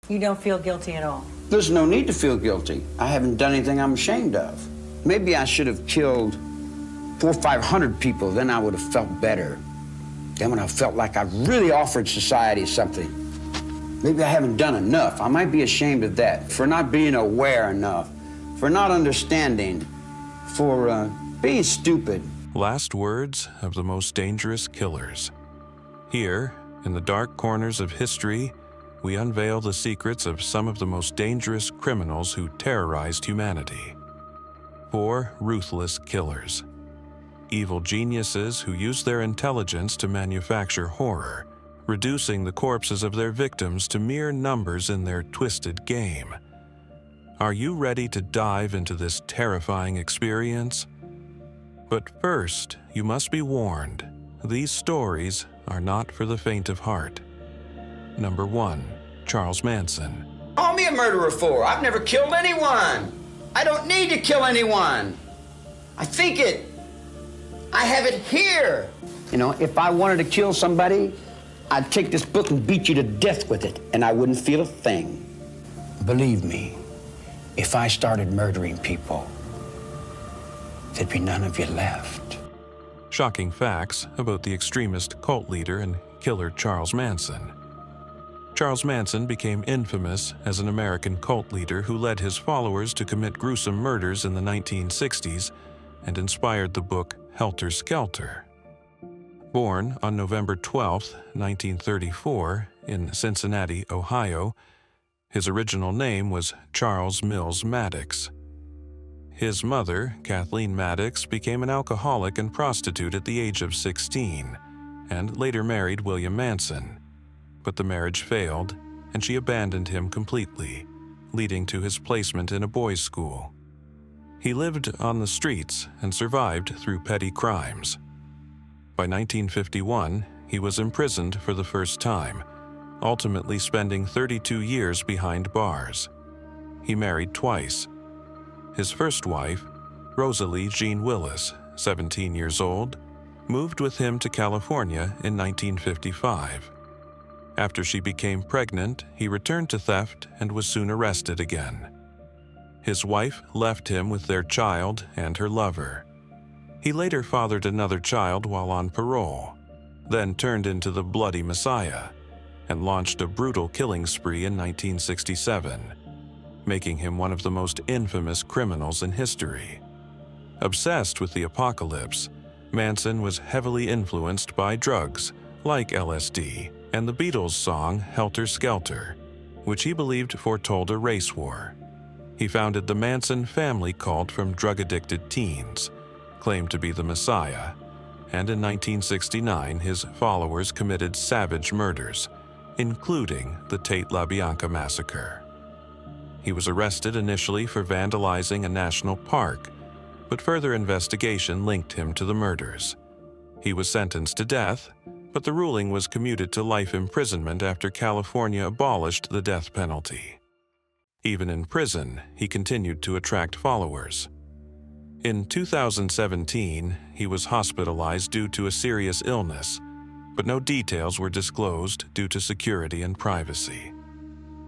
You don't feel guilty at all? There's no need to feel guilty. I haven't done anything I'm ashamed of. Maybe I should have killed 400 or 500 people, then I would have felt better. Then when I felt like I really offered society something. Maybe I haven't done enough. I might be ashamed of that, for not being aware enough, for not understanding, for being stupid. Last words of the most dangerous killers. Here, in the dark corners of history, we unveil the secrets of some of the most dangerous criminals who terrorized humanity. 4 ruthless killers. Evil geniuses who use their intelligence to manufacture horror, reducing the corpses of their victims to mere numbers in their twisted game. Are you ready to dive into this terrifying experience? But first, you must be warned, these stories are not for the faint of heart. Number 1, Charles Manson. Call me a murderer for? I've never killed anyone. I don't need to kill anyone. I think it. I have it here. You know, if I wanted to kill somebody, I'd take this book and beat you to death with it, and I wouldn't feel a thing. Believe me, if I started murdering people, there'd be none of you left. Shocking facts about the extremist cult leader and killer Charles Manson. Charles Manson became infamous as an American cult leader who led his followers to commit gruesome murders in the 1960s and inspired the book Helter Skelter. Born on November 12, 1934, in Cincinnati, Ohio, his original name was Charles Mills Maddox. His mother, Kathleen Maddox, became an alcoholic and prostitute at the age of 16, and later married William Manson. But the marriage failed, and she abandoned him completely, leading to his placement in a boys' school. He lived on the streets and survived through petty crimes. By 1951, he was imprisoned for the first time, ultimately spending 32 years behind bars. He married twice. His first wife, Rosalie Jean Willis, 17 years old, moved with him to California in 1955. After she became pregnant, he returned to theft and was soon arrested again. His wife left him with their child and her lover. He later fathered another child while on parole, then turned into the Bloody Messiah and launched a brutal killing spree in 1967, making him one of the most infamous criminals in history. Obsessed with the apocalypse, Manson was heavily influenced by drugs like LSD and the Beatles' song Helter Skelter, which he believed foretold a race war. He founded the Manson family cult from drug-addicted teens, claimed to be the Messiah, and in 1969 his followers committed savage murders, including the Tate LaBianca massacre. He was arrested initially for vandalizing a national park, but further investigation linked him to the murders. He was sentenced to death, but the ruling was commuted to life imprisonment after California abolished the death penalty. Even in prison, he continued to attract followers. In 2017, he was hospitalized due to a serious illness, but no details were disclosed due to security and privacy.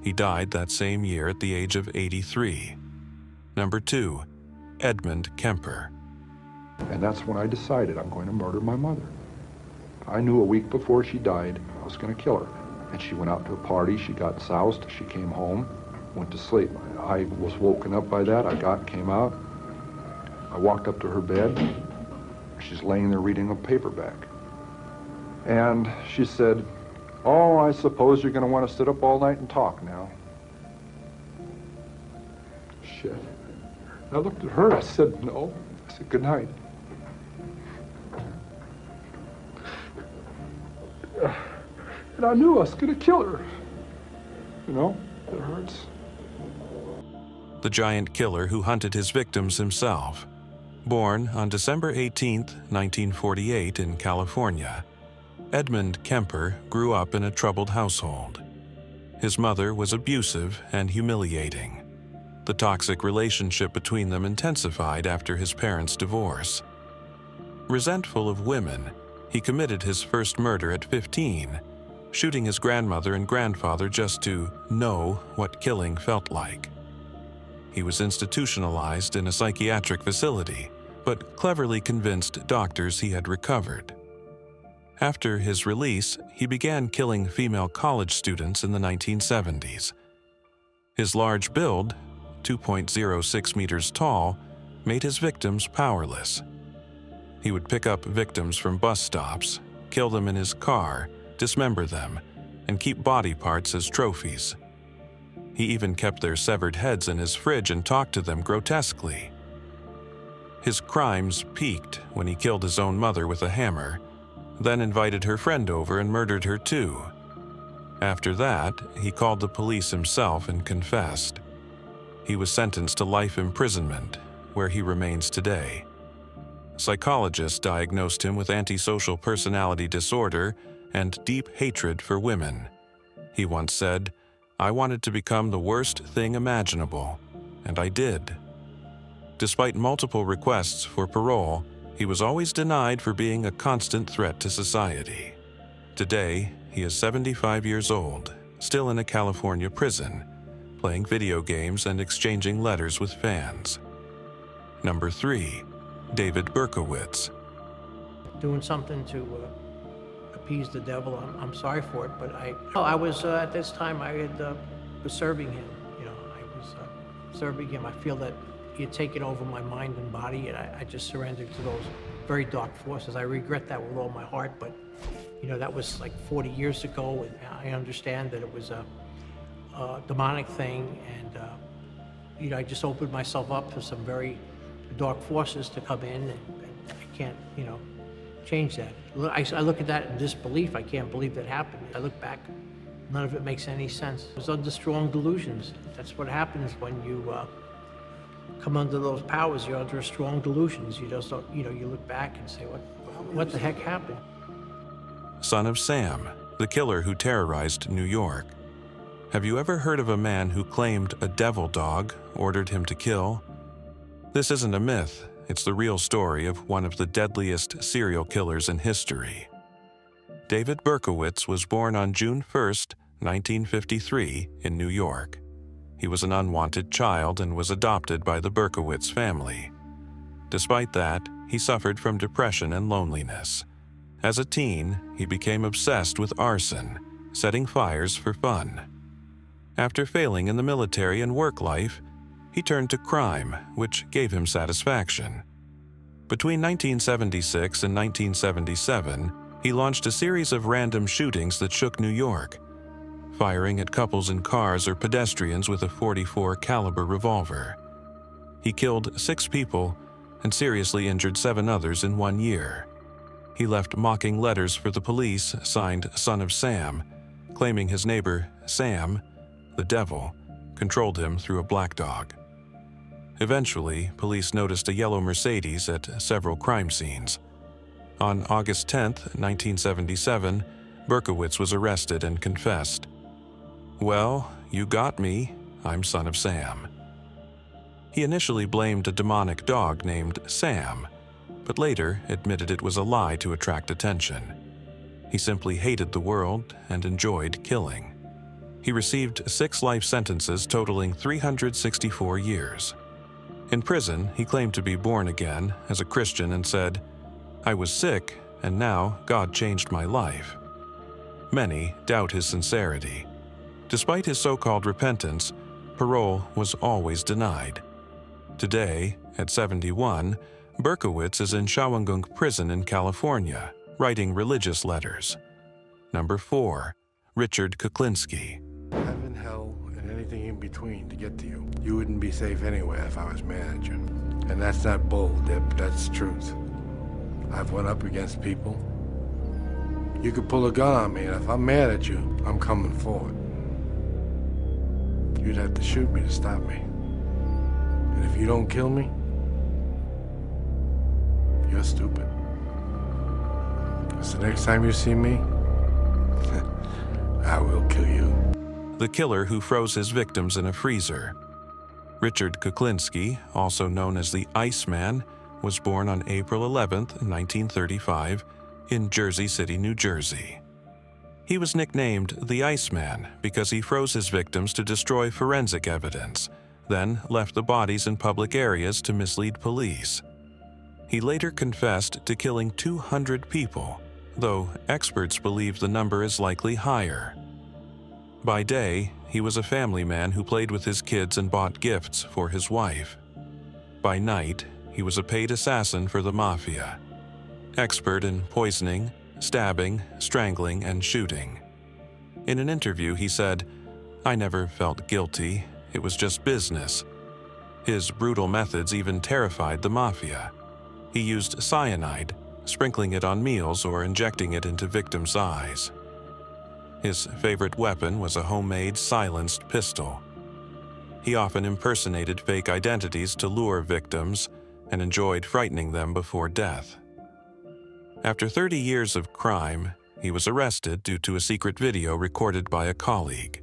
He died that same year at the age of 83. Number 2, Edmund Kemper. And that's when I decided I'm going to murder my mother. I knew a week before she died I was going to kill her. And she went out to a party, she got soused, she came home, went to sleep. I was woken up by that, came out. I walked up to her bed. She's laying there reading a paperback. And she said, "Oh, I suppose you're going to want to sit up all night and talk now." Shit. I looked at her, I said, "No." I said, "Good night." And I knew I was going to kill her. You know, it hurts. The giant killer who hunted his victims himself. Born on December 18, 1948 in California, Edmund Kemper grew up in a troubled household. His mother was abusive and humiliating. The toxic relationship between them intensified after his parents' divorce. Resentful of women, he committed his first murder at 15, shooting his grandmother and grandfather just to know what killing felt like. He was institutionalized in a psychiatric facility, but cleverly convinced doctors he had recovered. After his release, he began killing female college students in the 1970s. His large build, 2.06 meters tall, made his victims powerless. He would pick up victims from bus stops, kill them in his car, dismember them, and keep body parts as trophies. He even kept their severed heads in his fridge and talked to them grotesquely. His crimes peaked when he killed his own mother with a hammer, then invited her friend over and murdered her too. After that, he called the police himself and confessed. He was sentenced to life imprisonment, where he remains today. Psychologists diagnosed him with antisocial personality disorder and deep hatred for women. He once said, "I wanted to become the worst thing imaginable, and I did." Despite multiple requests for parole, he was always denied for being a constant threat to society. Today, he is 75 years old, still in a California prison, playing video games and exchanging letters with fans. Number 3. David Berkowitz. Doing something to appease the devil, I'm sorry for it, but I was, at this time, was serving him. I was serving him. I feel that he had taken over my mind and body, and I just surrendered to those very dark forces. I regret that with all my heart, but that was like 40 years ago, and I understand that it was a demonic thing, and I just opened myself up to some very dark forces to come in, and I can't, change that. I look at that in disbelief. I can't believe that happened. I look back, none of it makes any sense. I was under strong delusions. That's what happens when you come under those powers. You're under strong delusions. You just don't, you look back and say, what the heck happened? Son of Sam, the killer who terrorized New York. Have you ever heard of a man who claimed a devil dog ordered him to kill? This isn't a myth. It's the real story of one of the deadliest serial killers in history. David Berkowitz was born on June 1st, 1953, in New York. He was an unwanted child and was adopted by the Berkowitz family. Despite that, he suffered from depression and loneliness. As a teen, he became obsessed with arson, setting fires for fun. After failing in the military and work life, he turned to crime, which gave him satisfaction. Between 1976 and 1977, he launched a series of random shootings that shook New York, firing at couples in cars or pedestrians with a .44 caliber revolver. He killed 6 people and seriously injured 7 others in 1 year. He left mocking letters for the police signed Son of Sam, claiming his neighbor, Sam, the devil, controlled him through a black dog. Eventually, police noticed a yellow Mercedes at several crime scenes. On August 10, 1977, Berkowitz was arrested and confessed. "Well, you got me. I'm Son of Sam." He initially blamed a demonic dog named Sam, but later admitted it was a lie to attract attention. He simply hated the world and enjoyed killing. He received 6 life sentences totaling 364 years. In prison, he claimed to be born again as a Christian and said, "I was sick, and now God changed my life." Many doubt his sincerity. Despite his so-called repentance, parole was always denied. Today, at 71, Berkowitz is in Shawangunk Prison in California, writing religious letters. Number 4. Richard Kuklinski. Heaven, hell, and anything in between to get to you. You wouldn't be safe anywhere if I was manager. And that's not bull, Dip, that's truth. I've went up against people. You could pull a gun on me, and if I'm mad at you, I'm coming forward. You'd have to shoot me to stop me. And if you don't kill me, you're stupid. So next time you see me, I will kill you. The killer who froze his victims in a freezer. Richard Kuklinski, also known as the Iceman, was born on April 11, 1935, in Jersey City, New Jersey. He was nicknamed the Iceman because he froze his victims to destroy forensic evidence, then left the bodies in public areas to mislead police. He later confessed to killing 200 people, though experts believe the number is likely higher. By day, he was a family man who played with his kids and bought gifts for his wife. By night, he was a paid assassin for the mafia, expert in poisoning, stabbing, strangling, and shooting. In an interview, he said, "I never felt guilty. It was just business." His brutal methods even terrified the mafia. He used cyanide, sprinkling it on meals or injecting it into victims' eyes. His favorite weapon was a homemade silenced pistol. He often impersonated fake identities to lure victims and enjoyed frightening them before death. After 30 years of crime, he was arrested due to a secret video recorded by a colleague.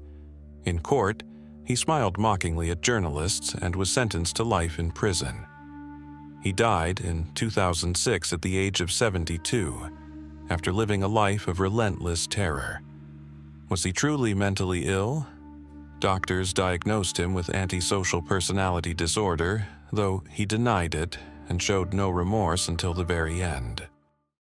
In court, he smiled mockingly at journalists and was sentenced to life in prison. He died in 2006 at the age of 72, after living a life of relentless terror. Was he truly mentally ill? Doctors diagnosed him with antisocial personality disorder, though he denied it and showed no remorse until the very end.